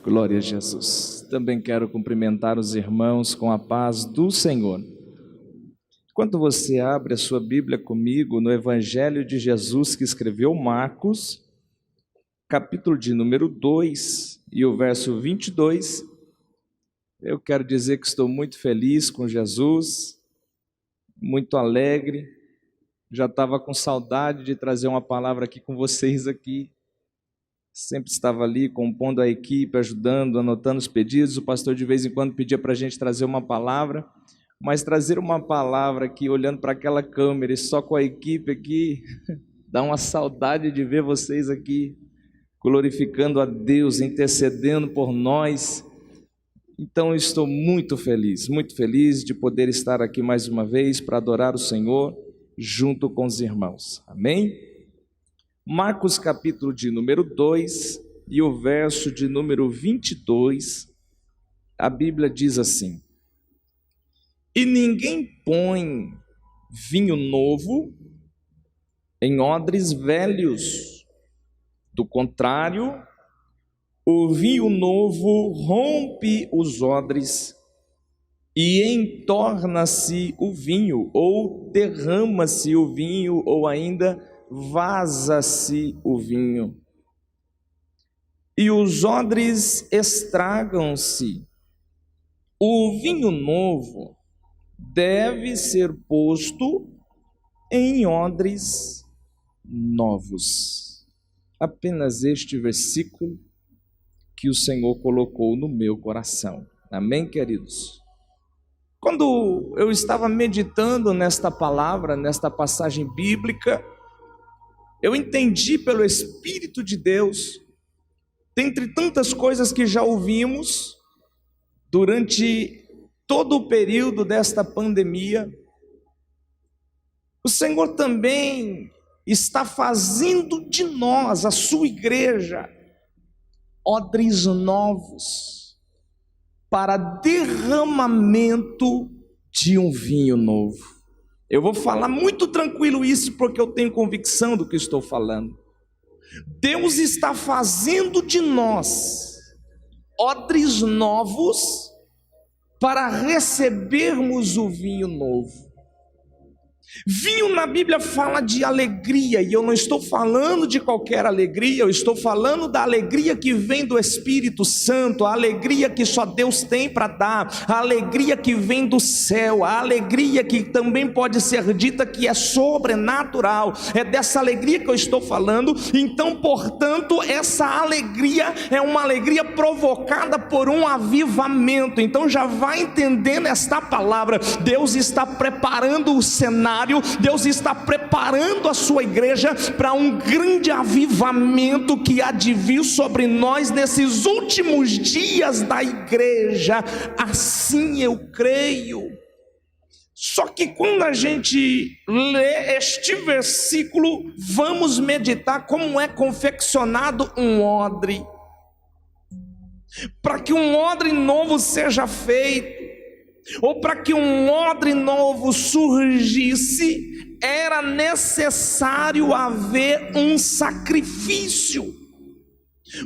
Glória a Jesus. Também quero cumprimentar os irmãos com a paz do Senhor. Enquanto você abre a sua Bíblia comigo no Evangelho de Jesus que escreveu Marcos, capítulo de número 2 e o verso 22, eu quero dizer que estou muito feliz com Jesus, muito alegre, já estava com saudade de trazer uma palavra aqui com vocês aqui. Sempre estava ali compondo a equipe, ajudando, anotando os pedidos. O pastor de vez em quando pedia para a gente trazer uma palavra, mas trazer uma palavra aqui, olhando para aquela câmera e só com a equipe aqui, dá uma saudade de ver vocês aqui, glorificando a Deus, intercedendo por nós. Então eu estou muito feliz de poder estar aqui mais uma vez para adorar o Senhor junto com os irmãos. Amém? Marcos capítulo de número 2 e o verso de número 22, a Bíblia diz assim: E ninguém põe vinho novo em odres velhos, do contrário, o vinho novo rompe os odres e entorna-se o vinho, ou derrama-se o vinho, ou ainda vaza-se o vinho, e os odres estragam-se. O vinho novo deve ser posto em odres novos. Apenas este versículo que o Senhor colocou no meu coração. Amém, queridos? Quando eu estava meditando nesta palavra, nesta passagem bíblica, eu entendi pelo Espírito de Deus, dentre tantas coisas que já ouvimos durante todo o período desta pandemia, o Senhor também está fazendo de nós, a sua igreja, odres novos para derramamento de um vinho novo. Eu vou falar muito tranquilo isso, porque eu tenho convicção do que estou falando. Deus está fazendo de nós odres novos para recebermos o vinho novo. Vinho na Bíblia fala de alegria, e eu não estou falando de qualquer alegria, eu estou falando da alegria que vem do Espírito Santo, a alegria que só Deus tem para dar, a alegria que vem do céu, a alegria que também pode ser dita que é sobrenatural. É dessa alegria que eu estou falando. Então, portanto, essa alegria é uma alegria provocada por um avivamento. Então já vai entendendo esta palavra. Deus está preparando o cenário, Deus está preparando a sua igreja para um grande avivamento que há de vir sobre nós nesses últimos dias da igreja. Assim eu creio. Só que quando a gente lê este versículo, vamos meditar como é confeccionado um odre. Para que um odre novo seja feito, ou para que um odre novo surgisse, era necessário haver um sacrifício.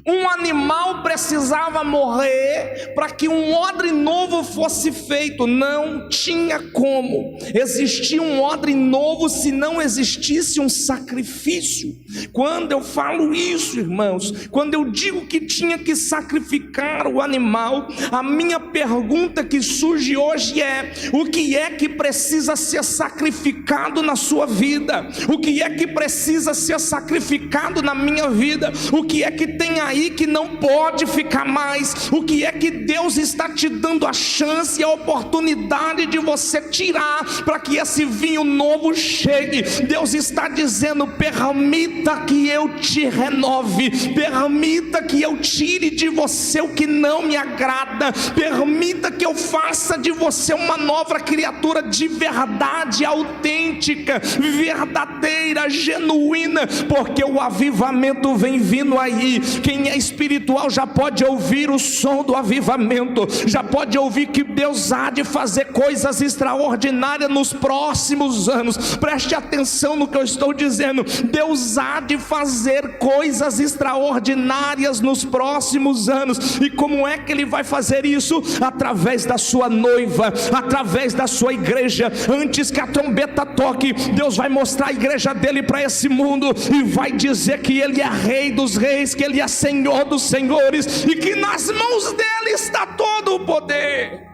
Um animal precisava morrer para que um odre novo fosse feito. Não tinha como existir um odre novo se não existisse um sacrifício. Quando eu falo isso, irmãos, quando eu digo que tinha que sacrificar o animal, a minha pergunta que surge hoje é: o que é que precisa ser sacrificado na sua vida? O que é que precisa ser sacrificado na minha vida? O que é que tem aí que não pode ficar mais? O que é que Deus está te dando a chance e a oportunidade de você tirar para que esse vinho novo chegue? Deus está dizendo: permita que eu te renove, permita que eu tire de você o que não me agrada, permita que eu faça de você uma nova criatura de verdade, autêntica, verdadeira, genuína, porque o avivamento vem vindo aí. Quem é espiritual já pode ouvir o som do avivamento, já pode ouvir que Deus há de fazer coisas extraordinárias nos próximos anos. Preste atenção no que eu estou dizendo. Deus há de fazer coisas extraordinárias nos próximos anos. E como é que Ele vai fazer isso? Através da sua noiva, através da sua igreja. Antes que a trombeta toque, Deus vai mostrar a igreja dele para esse mundo e vai dizer que Ele é Rei dos reis, que Ele é Senhor dos senhores e que nas mãos dele está todo o poder.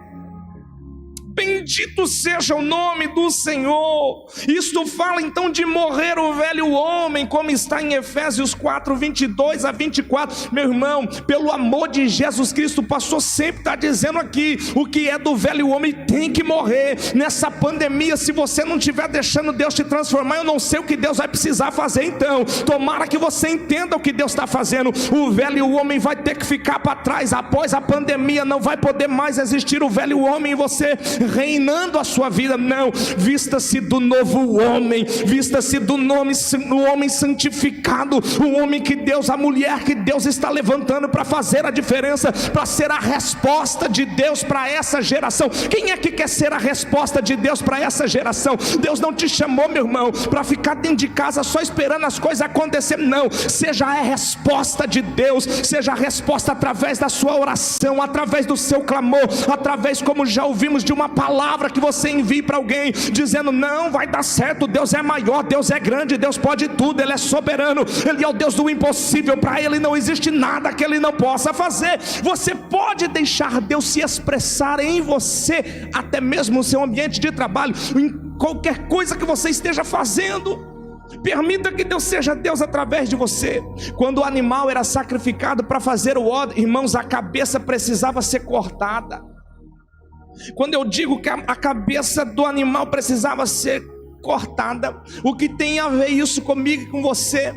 Bendito seja o nome do Senhor. Isto fala então de morrer o velho homem, como está em Efésios 4, 22 a 24. Meu irmão, pelo amor de Jesus Cristo, o pastor sempre está dizendo aqui, o que é do velho homem tem que morrer. Nessa pandemia, se você não estiver deixando Deus te transformar, eu não sei o que Deus vai precisar fazer então. Tomara que você entenda o que Deus está fazendo. O velho homem vai ter que ficar para trás. Após a pandemia não vai poder mais existir o velho homem em você reinando a sua vida. Não, vista-se do novo homem, vista-se do homem santificado, o homem que Deus, a mulher que Deus está levantando para fazer a diferença, para ser a resposta de Deus para essa geração. Quem é que quer ser a resposta de Deus para essa geração? Deus não te chamou, meu irmão, para ficar dentro de casa só esperando as coisas acontecer. Não, seja a resposta de Deus, seja a resposta através da sua oração, através do seu clamor, através, como já ouvimos, de uma palavra que você envie para alguém, dizendo: não, vai dar certo, Deus é maior, Deus é grande, Deus pode tudo, Ele é soberano, Ele é o Deus do impossível, para Ele não existe nada que Ele não possa fazer. Você pode deixar Deus se expressar em você, até mesmo no seu ambiente de trabalho, em qualquer coisa que você esteja fazendo. Permita que Deus seja Deus através de você. Quando o animal era sacrificado para fazer o ódio, irmãos, a cabeça precisava ser cortada. Quando eu digo que a cabeça do animal precisava ser cortada, o que tem a ver isso comigo e com você?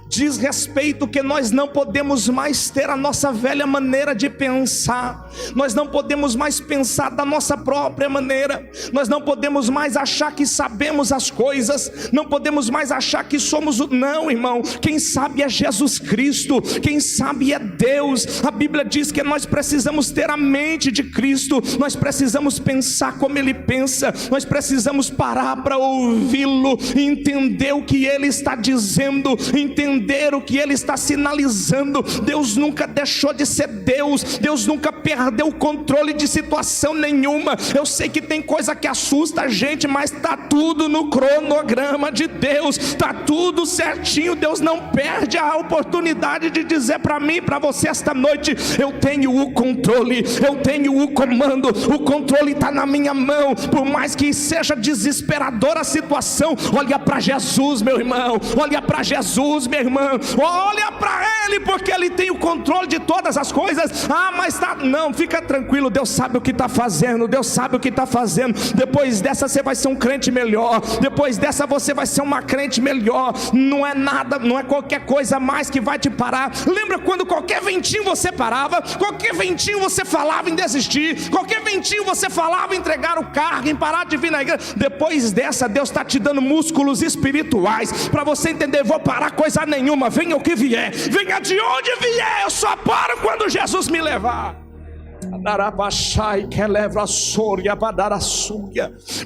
Diz respeito que nós não podemos mais ter a nossa velha maneira de pensar. Nós não podemos mais pensar da nossa própria maneira. Nós não podemos mais achar que sabemos as coisas. Não podemos mais achar que somos o... Não, irmão, quem sabe é Jesus Cristo, quem sabe é Deus. A Bíblia diz que nós precisamos ter a mente de Cristo. Nós precisamos pensar como Ele pensa. Nós precisamos parar para ouvi-lo, entender o que Ele está dizendo, entender o que Ele está sinalizando. Deus nunca deixou de ser Deus. Deus nunca perdeu o controle de situação nenhuma. Eu sei que tem coisa que assusta a gente, mas está tudo no cronograma de Deus, está tudo certinho. Deus não perde a oportunidade de dizer para mim e para você esta noite: eu tenho o controle, eu tenho o comando, o controle está na minha mão. Por mais que seja desesperadora a situação, olha para Jesus, meu irmão, olha para Jesus, minha irmã, olha para Ele, porque Ele tem o controle de todas as coisas. Ah, mas tá, não, fica tranquilo, Deus sabe o que está fazendo, Deus sabe o que está fazendo. Depois dessa você vai ser um crente melhor, depois dessa você vai ser uma crente melhor. Não é nada, não é qualquer coisa mais que vai te parar. Lembra quando qualquer ventinho você parava, qualquer ventinho você falava em desistir, qualquer ventinho você falava em entregar o cargo, em parar de vir na igreja? Depois dessa, Deus está te dando músculos espirituais para você entender: vou parar coisa nenhuma, venha o que vier, venha de onde vier, eu só paro quando Jesus me levar.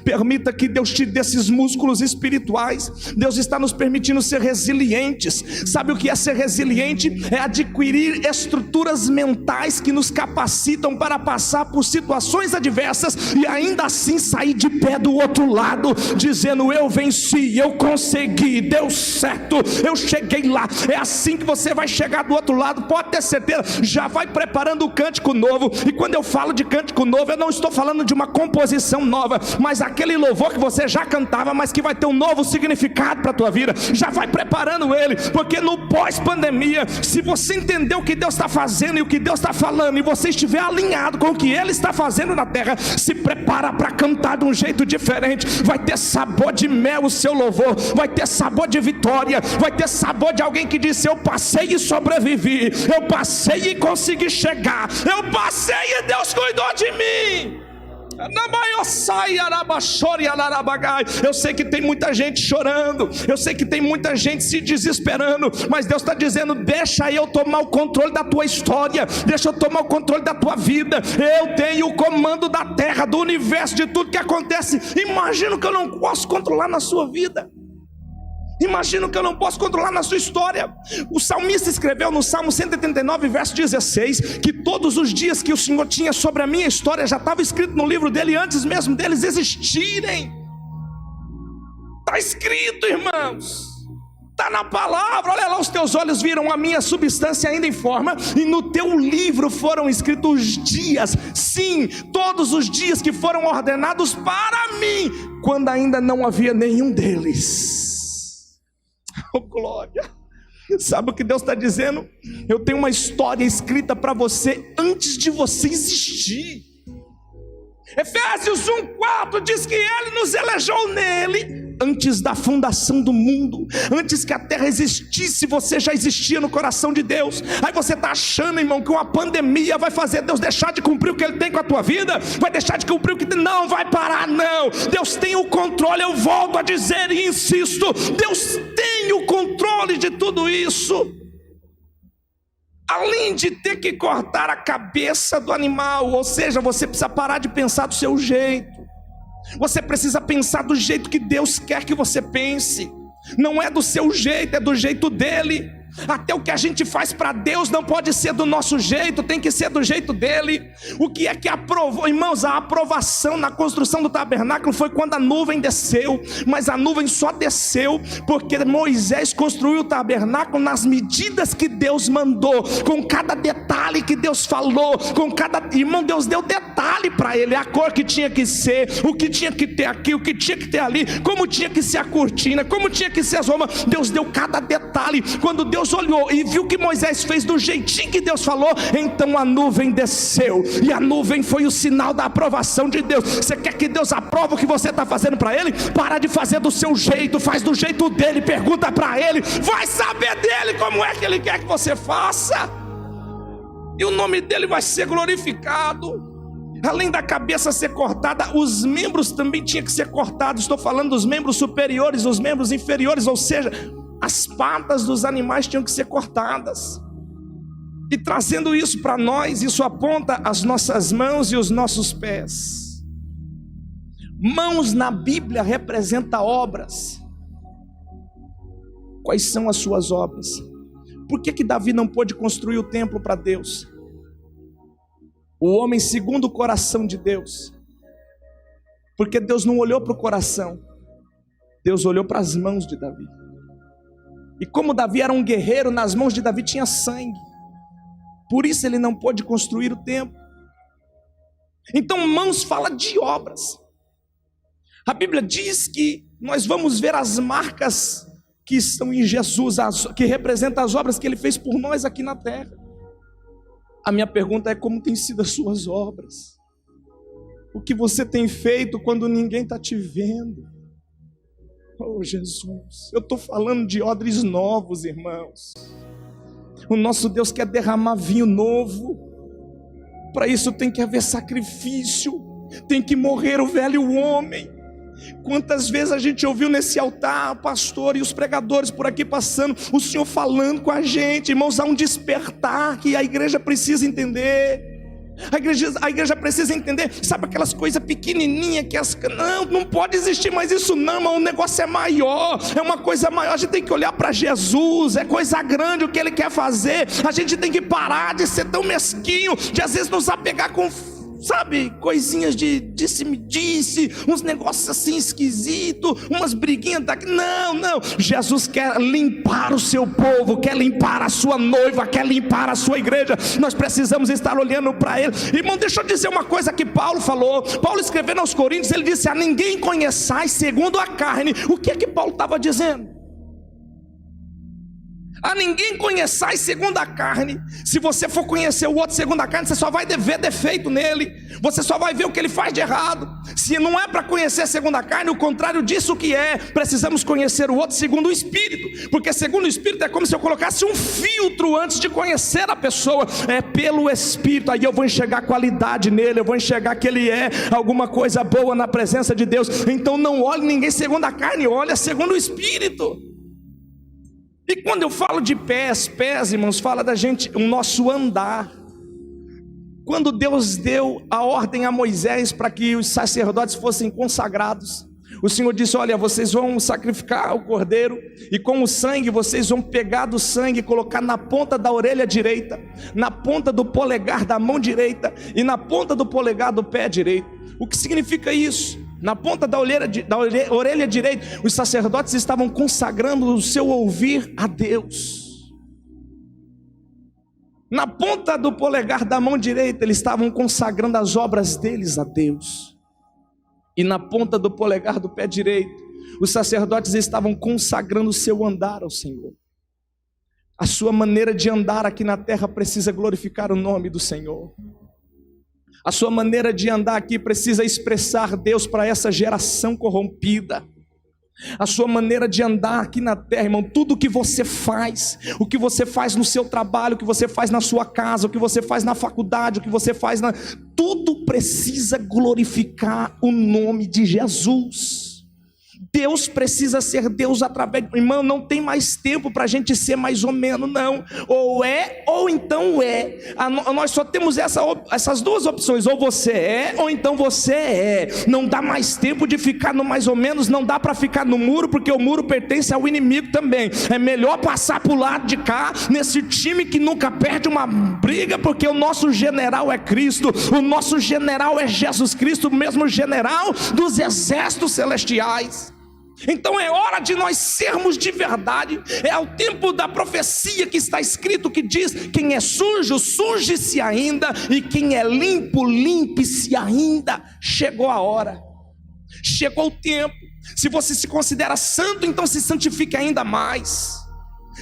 Permita que Deus te dê esses músculos espirituais. Deus está nos permitindo ser resilientes. Sabe o que é ser resiliente? É adquirir estruturas mentais que nos capacitam para passar por situações adversas e ainda assim sair de pé do outro lado, dizendo: eu venci, eu consegui, deu certo, eu cheguei lá. É assim que você vai chegar do outro lado, pode ter certeza. Já vai preparando o cântico novo. E quando eu falo de cântico novo, eu não estou falando de uma composição nova, mas aquele louvor que você já cantava, mas que vai ter um novo significado para a tua vida. Já vai preparando ele, porque no pós-pandemia, se você entender o que Deus está fazendo e o que Deus está falando, e você estiver alinhado com o que Ele está fazendo na terra, se prepara para cantar de um jeito diferente. Vai ter sabor de mel o seu louvor, vai ter sabor de vitória, vai ter sabor de alguém que disse: eu passei e sobrevivi, eu passei e consegui chegar, eu passei e Deus cuidou de mim. Eu sei que tem muita gente chorando, eu sei que tem muita gente se desesperando, mas Deus está dizendo: deixa eu tomar o controle da tua história, deixa eu tomar o controle da tua vida. Eu tenho o comando da terra, do universo, de tudo que acontece. Imagina que eu não posso controlar na sua vida. Imagina que eu não posso controlar na sua história. O salmista escreveu no Salmo 139, verso 16, que todos os dias que o Senhor tinha sobre a minha história já estava escrito no livro dele, antes mesmo deles existirem. Está escrito, irmãos, está na palavra. Olha lá, os teus olhos viram a minha substância ainda em forma, e no teu livro foram escritos os dias, sim, todos os dias que foram ordenados para mim, quando ainda não havia nenhum deles. Oh, glória! Sabe o que Deus está dizendo? Eu tenho uma história escrita para você antes de você existir. Efésios 1:4 diz que Ele nos elegeu nele antes da fundação do mundo. Antes que a terra existisse, você já existia no coração de Deus. Aí você está achando, irmão, que uma pandemia vai fazer Deus deixar de cumprir o que Ele tem com a tua vida? Vai deixar de cumprir o que tem? Não vai parar, não. Deus tem o controle. Eu volto a dizer e insisto: Deus tem o controle de tudo isso. Além de ter que cortar a cabeça do animal, ou seja, você precisa parar de pensar do seu jeito. Você precisa pensar do jeito que Deus quer que você pense. Não é do seu jeito, é do jeito dele. Até o que a gente faz para Deus não pode ser do nosso jeito, tem que ser do jeito dele. O que é que aprovou, irmãos? A aprovação na construção do tabernáculo foi quando a nuvem desceu. Mas a nuvem só desceu porque Moisés construiu o tabernáculo nas medidas que Deus mandou, com cada detalhe que Deus falou, com cada, irmão, Deus deu detalhe para ele, a cor que tinha que ser, o que tinha que ter aqui, o que tinha que ter ali, como tinha que ser a cortina, como tinha que ser as romas. Deus deu cada detalhe. Quando Deus olhou e viu que Moisés fez do jeitinho que Deus falou, então a nuvem desceu, e a nuvem foi o sinal da aprovação de Deus. Você quer que Deus aprove o que você está fazendo para Ele? Para de fazer do seu jeito, faz do jeito dele, pergunta para Ele, vai saber dele como é que Ele quer que você faça, e o nome dele vai ser glorificado. Além da cabeça ser cortada, os membros também tinham que ser cortados. Estou falando dos membros superiores, os membros inferiores, ou seja, as patas dos animais tinham que ser cortadas. E trazendo isso para nós, isso aponta as nossas mãos e os nossos pés. Mãos na Bíblia representa obras. Quais são as suas obras? Por que Davi não pôde construir o templo para Deus? O homem segundo o coração de Deus. Porque Deus não olhou para o coração, Deus olhou para as mãos de Davi. E como Davi era um guerreiro, nas mãos de Davi tinha sangue. Por isso ele não pôde construir o templo. Então mãos fala de obras. A Bíblia diz que nós vamos ver as marcas que estão em Jesus, que representam as obras que Ele fez por nós aqui na terra. A minha pergunta é: como têm sido as suas obras? O que você tem feito quando ninguém está te vendo? Oh Jesus, eu estou falando de odres novos, irmãos. O nosso Deus quer derramar vinho novo. Para isso tem que haver sacrifício, tem que morrer o velho homem. Quantas vezes a gente ouviu nesse altar o pastor e os pregadores por aqui passando, o Senhor falando com a gente, irmãos, há um despertar que a igreja precisa entender. A igreja precisa entender, sabe aquelas coisas pequenininhas que não pode existir mais isso não, mas o negócio é maior, é uma coisa maior. A gente tem que olhar para Jesus, é coisa grande o que Ele quer fazer. A gente tem que parar de ser tão mesquinho, de às vezes nos apegar com, sabe, coisinhas de disse-me-disse, uns negócios assim esquisitos, umas briguinhas daqui. Não, Jesus quer limpar o seu povo, quer limpar a sua noiva, quer limpar a sua igreja. Nós precisamos estar olhando para Ele. Irmão, deixa eu dizer uma coisa que Paulo falou. Paulo escrevendo aos Coríntios, ele disse: a ninguém conheçais segundo a carne. O que é que Paulo estava dizendo? ninguém conheçais segundo a carne. Se você for conhecer o outro segundo a carne, você só vai ver defeito nele, você só vai ver o que ele faz de errado. Se não é para conhecer segundo a carne, o contrário disso que é, precisamos conhecer o outro segundo o Espírito, porque segundo o Espírito é como se eu colocasse um filtro antes de conhecer a pessoa. É pelo Espírito, aí eu vou enxergar qualidade nele, eu vou enxergar que ele é alguma coisa boa na presença de Deus. Então não olhe ninguém segundo a carne, olha segundo o Espírito. E quando eu falo de pés, irmãos, fala da gente, o nosso andar. Quando Deus deu a ordem a Moisés para que os sacerdotes fossem consagrados, o Senhor disse: olha, vocês vão sacrificar o cordeiro, e com o sangue vocês vão pegar do sangue e colocar na ponta da orelha direita, na ponta do polegar da mão direita e na ponta do polegar do pé direito. O que significa isso? Na ponta da orelha direita, os sacerdotes estavam consagrando o seu ouvir a Deus. Na ponta do polegar da mão direita, eles estavam consagrando as obras deles a Deus. E na ponta do polegar do pé direito, os sacerdotes estavam consagrando o seu andar ao Senhor. A sua maneira de andar aqui na terra precisa glorificar o nome do Senhor. A sua maneira de andar aqui precisa expressar Deus para essa geração corrompida. A sua maneira de andar aqui na terra, irmão, tudo o que você faz, o que você faz no seu trabalho, o que você faz na sua casa, o que você faz na faculdade, o que você faz tudo precisa glorificar o nome de Jesus. Deus precisa ser Deus através, irmão, não tem mais tempo para a gente ser mais ou menos, não. Ou é, ou então é. Nós só temos essas duas opções: ou você é, ou então você é. Não dá mais tempo de ficar no mais ou menos, não dá para ficar no muro, porque o muro pertence ao inimigo também. É melhor passar para o lado de cá, nesse time que nunca perde uma briga, porque o nosso general é Cristo, o nosso general é Jesus Cristo, o mesmo general dos exércitos celestiais. Então é hora de nós sermos de verdade. É o tempo da profecia que está escrito, que diz: quem é sujo, suje-se ainda, e quem é limpo, limpe-se ainda. Chegou a hora, chegou o tempo. Se você se considera santo, então se santifique ainda mais.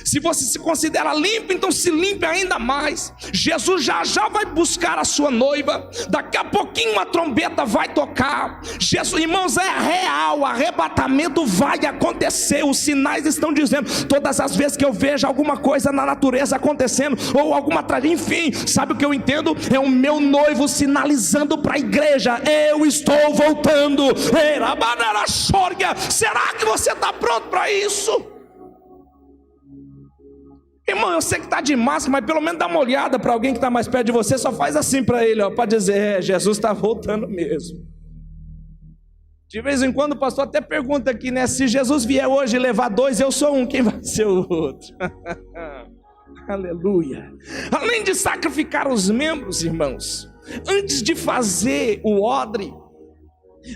Se você se considera limpo, então se limpe ainda mais. Jesus já vai buscar a sua noiva. Daqui a pouquinho a trombeta vai tocar. Jesus, irmãos, é real, o arrebatamento vai acontecer. Os sinais estão dizendo. Todas as vezes que eu vejo alguma coisa na natureza acontecendo, ou alguma tragédia, enfim, sabe o que eu entendo? É o meu noivo sinalizando para a igreja: eu estou voltando. Será que você está pronto para isso? Irmão, eu sei que está de máscara, mas pelo menos dá uma olhada para alguém que está mais perto de você. Só faz assim para ele, para dizer: Jesus está voltando mesmo. De vez em quando o pastor até pergunta aqui, né? Se Jesus vier hoje levar 2, eu sou um, quem vai ser o outro? Aleluia. Além de sacrificar os membros, irmãos, antes de fazer o odre,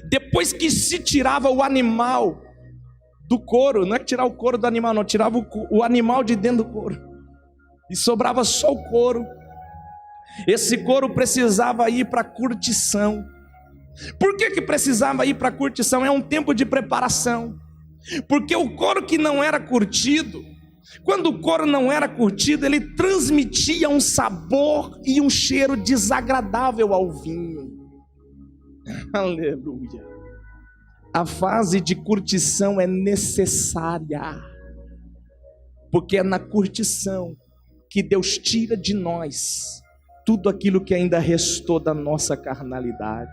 depois que se tirava o animal do couro, não é que tirar o couro do animal, não, tirava o animal de dentro do couro, e sobrava só o couro. Esse couro precisava ir para a curtição. Por que precisava ir para a curtição? É um tempo de preparação. Porque o couro que não era curtido, quando o couro não era curtido, ele transmitia um sabor e um cheiro desagradável ao vinho. Aleluia. A fase de curtição é necessária, porque é na curtição que Deus tira de nós tudo aquilo que ainda restou da nossa carnalidade.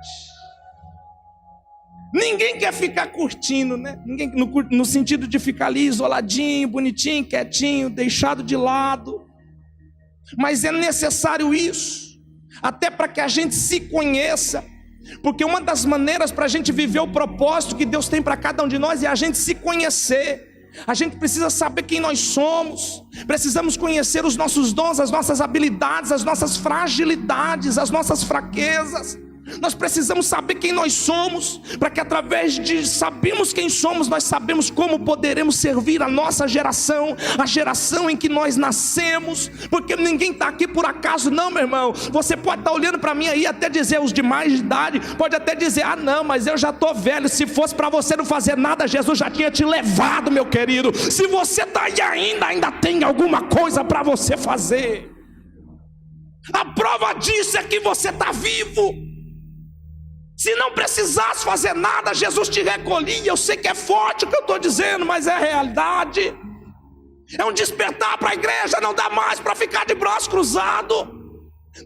Ninguém quer ficar curtindo, né? Ninguém, no sentido de ficar ali isoladinho, bonitinho, quietinho, deixado de lado. Mas é necessário isso, até para que a gente se conheça. Porque uma das maneiras para a gente viver o propósito que Deus tem para cada um de nós é a gente se conhecer. A gente precisa saber quem nós somos. Precisamos conhecer os nossos dons, as nossas habilidades, as nossas fragilidades, as nossas fraquezas. Nós precisamos saber quem nós somos, para que através de sabermos quem somos, nós sabemos como poderemos servir a nossa geração, a geração em que nós nascemos, porque ninguém está aqui por acaso não, meu irmão. Você pode estar olhando para mim aí, até dizer, os de mais de idade, pode até dizer, ah não, mas eu já estou velho. Se fosse para você não fazer nada, Jesus já tinha te levado, meu querido. Se você está aí ainda tem alguma coisa para você fazer. A prova disso é que você está vivo. Se não precisasse fazer nada, Jesus te recolhia. Eu sei que é forte o que eu estou dizendo, mas é a realidade. É um despertar para a igreja. Não dá mais para ficar de braço cruzado.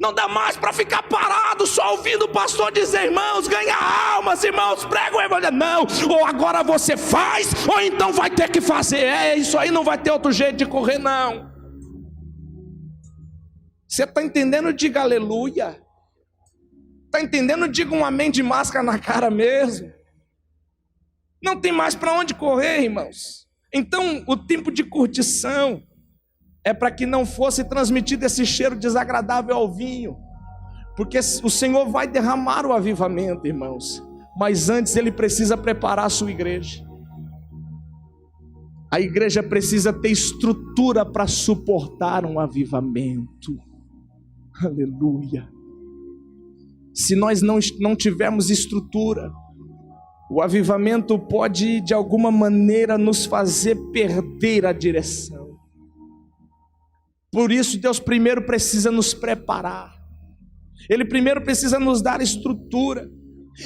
Não dá mais para ficar parado só ouvindo o pastor dizer, irmãos, ganha almas, irmãos, prega o evangelho. Não, ou agora você faz, ou então vai ter que fazer. Isso aí não vai ter outro jeito de correr não. Você está entendendo? Diga aleluia. Está entendendo? Diga um amém de máscara na cara mesmo. Não tem mais para onde correr, irmãos. Então o tempo de curtição é para que não fosse transmitido esse cheiro desagradável ao vinho, porque o Senhor vai derramar o avivamento, irmãos, mas antes Ele precisa preparar a sua igreja. A igreja precisa ter estrutura para suportar um avivamento. Aleluia. Se nós não tivermos estrutura, o avivamento pode de alguma maneira nos fazer perder a direção. Por isso Deus primeiro precisa nos preparar. Ele primeiro precisa nos dar estrutura.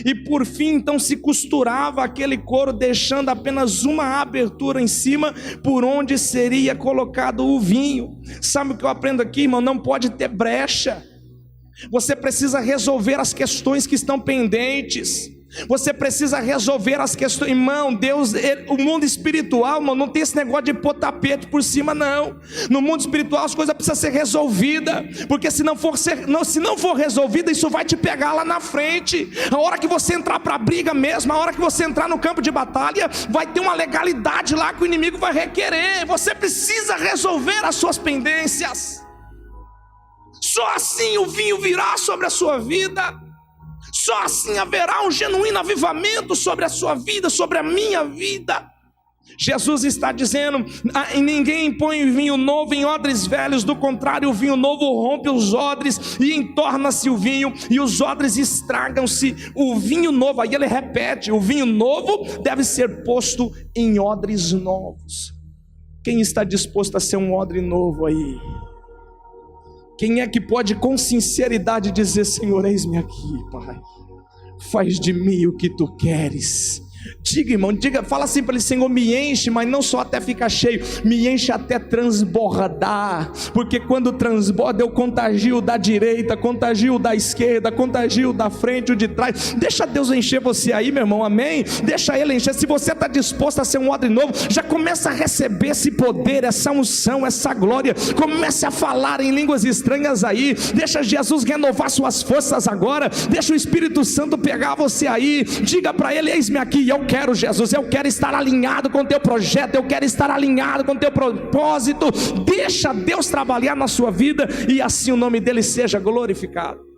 E por fim então se costurava aquele couro, deixando apenas uma abertura em cima, por onde seria colocado o vinho. Sabe o que eu aprendo aqui, irmão? Não pode ter brecha. Você precisa resolver as questões que estão pendentes. Você precisa resolver as questões, irmão. Deus, o mundo espiritual, irmão, não tem esse negócio de pôr tapete por cima não. No mundo espiritual as coisas precisam ser resolvidas, porque se não for resolvida, isso vai te pegar lá na frente. A hora que você entrar para a briga mesmo, a hora que você entrar no campo de batalha, vai ter uma legalidade lá que o inimigo vai requerer. Você precisa resolver as suas pendências. Só assim o vinho virá sobre a sua vida. Só assim haverá um genuíno avivamento sobre a sua vida, sobre a minha vida. Jesus está dizendo, ninguém põe vinho novo em odres velhos, do contrário o vinho novo rompe os odres e entorna-se o vinho, e os odres estragam-se. O vinho novo, aí ele repete, o vinho novo deve ser posto em odres novos. Quem está disposto a ser um odre novo aí? Quem é que pode com sinceridade dizer, Senhor, eis-me aqui, Pai, faz de mim o que Tu queres? Diga, irmão, diga, fala assim para ele, Senhor, me enche, mas não só até ficar cheio, me enche até transbordar, porque quando transborda eu contagio da direita, contagio da esquerda, contagio da frente, o de trás. Deixa Deus encher você aí, meu irmão, amém? Deixa Ele encher. Se você está disposto a ser um odre novo, já começa a receber esse poder, essa unção, essa glória. Comece a falar em línguas estranhas aí. Deixa Jesus renovar suas forças agora. Deixa o Espírito Santo pegar você aí. Diga para Ele, eis-me aqui. Eu quero, Jesus, eu quero estar alinhado com o Teu projeto, eu quero estar alinhado com o Teu propósito. Deixa Deus trabalhar na sua vida, e assim o nome dEle seja glorificado.